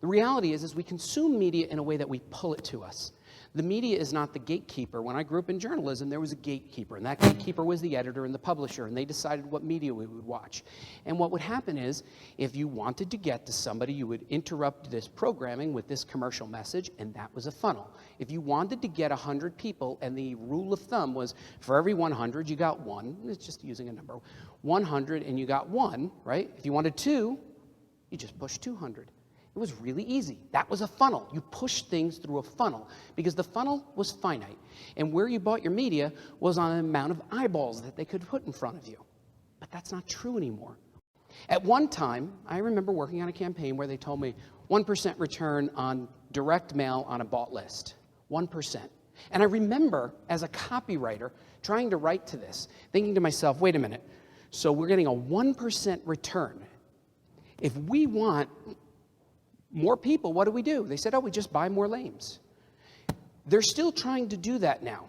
The reality is we consume media in a way that we pull it to us. The media is not the gatekeeper. When I grew up in journalism, there was a gatekeeper, and that gatekeeper was the editor and the publisher, and they decided what media we would watch. And what would happen is, if you wanted to get to somebody, you would interrupt this programming with this commercial message, and that was a funnel. If you wanted to get 100 people, and the rule of thumb was, for every 100, you got one. It's just using a number. 100, and you got one, right? If you wanted two, you just pushed 200. It was really easy. That was a funnel. You pushed things through a funnel because the funnel was finite. And where you bought your media was on the amount of eyeballs that they could put in front of you. But that's not true anymore. At one time, I remember working on a campaign where they told me 1% return on direct mail on a bought list. 1%. And I remember, as a copywriter, trying to write to this, thinking to myself, wait a minute, so we're getting a 1% return. If we want more people, what do? They said, oh, we just buy more lames. They're still trying to do that now.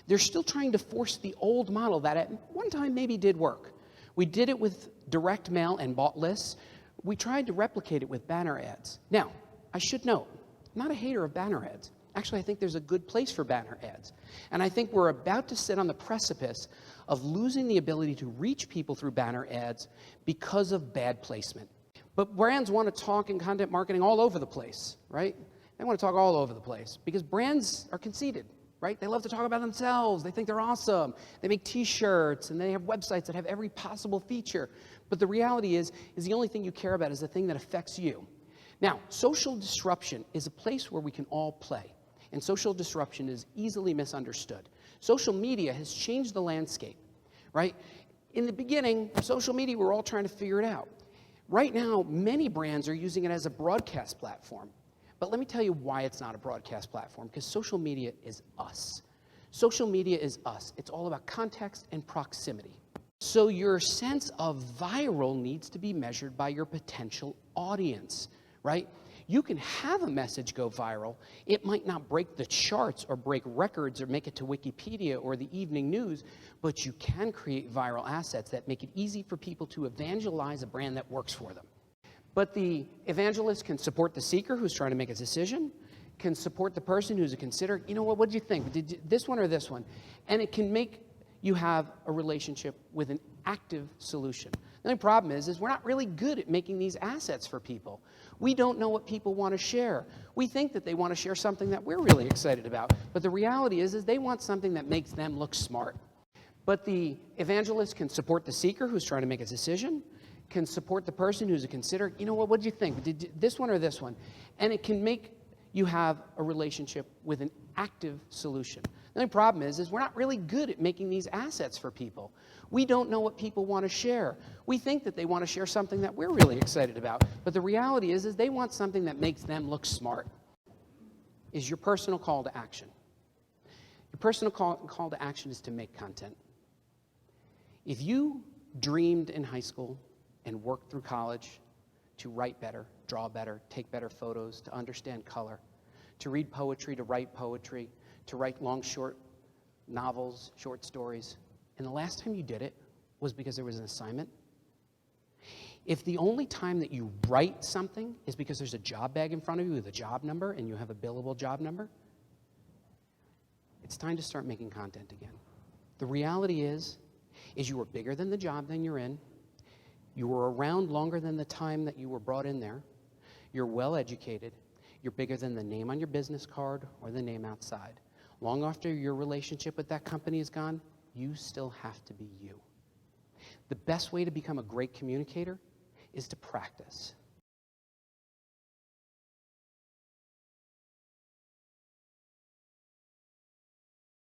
They're still trying to force the old model that at one time maybe did work. We did it with direct mail and bought lists. We tried to replicate it with banner ads. Now, I should note, I'm not a hater of banner ads. Actually, I think there's a good place for banner ads. And I think we're about to sit on the precipice of losing the ability to reach people through banner ads because of bad placement. But brands want to talk in content marketing all over the place, right? They want to talk all over the place because brands are conceited, right? They love to talk about themselves. They think they're awesome. They make T-shirts, and they have websites that have every possible feature. But the reality is the only thing you care about is the thing that affects you. Now, social disruption is a place where we can all play, and social disruption is easily misunderstood. Social media has changed the landscape, right? In the beginning, social media, we're all trying to figure it out. Right now, many brands are using it as a broadcast platform. But let me tell you why it's not a broadcast platform, because social media is us. Social media is us. It's all about context and proximity. So your sense of viral needs to be measured by your potential audience, right? You can have a message go viral. It might not break the charts or break records or make it to Wikipedia or the evening news, but you can create viral assets that make it easy for people to evangelize a brand that works for them. But the evangelist can support the seeker who's trying to make a decision, can support the person who's a considerer. You know what do you think? Did this one or this one? And it can make you have a relationship with an active solution. The only problem is we're not really good at making these assets for people. We don't know what people want to share. We think that they want to share something that we're really excited about. But the reality is they want something that makes them look smart. But the evangelist can support the seeker who's trying to make a decision, can support the person who's a considerer. You know what do you think? Did this one or this one? And it can make you have a relationship with an active solution. The only problem is we're not really good at making these assets for people. We don't know what people want to share. We think that they want to share something that we're really excited about. But the reality is they want something that makes them look smart. Is your personal call to action. Your personal call to action is to make content. If you dreamed in high school and worked through college to write better, draw better, take better photos, to understand color, to read poetry, to write long, short novels, short stories, and the last time you did it was because there was an assignment, if the only time that you write something is because there's a job bag in front of you with a job number and you have a billable job number, it's time to start making content again. The reality is you were bigger than the job that you're in. You were around longer than the time that you were brought in there. You're well educated. You're bigger than the name on your business card or the name outside. Long after your relationship with that company is gone, you still have to be you. The best way to become a great communicator is to practice.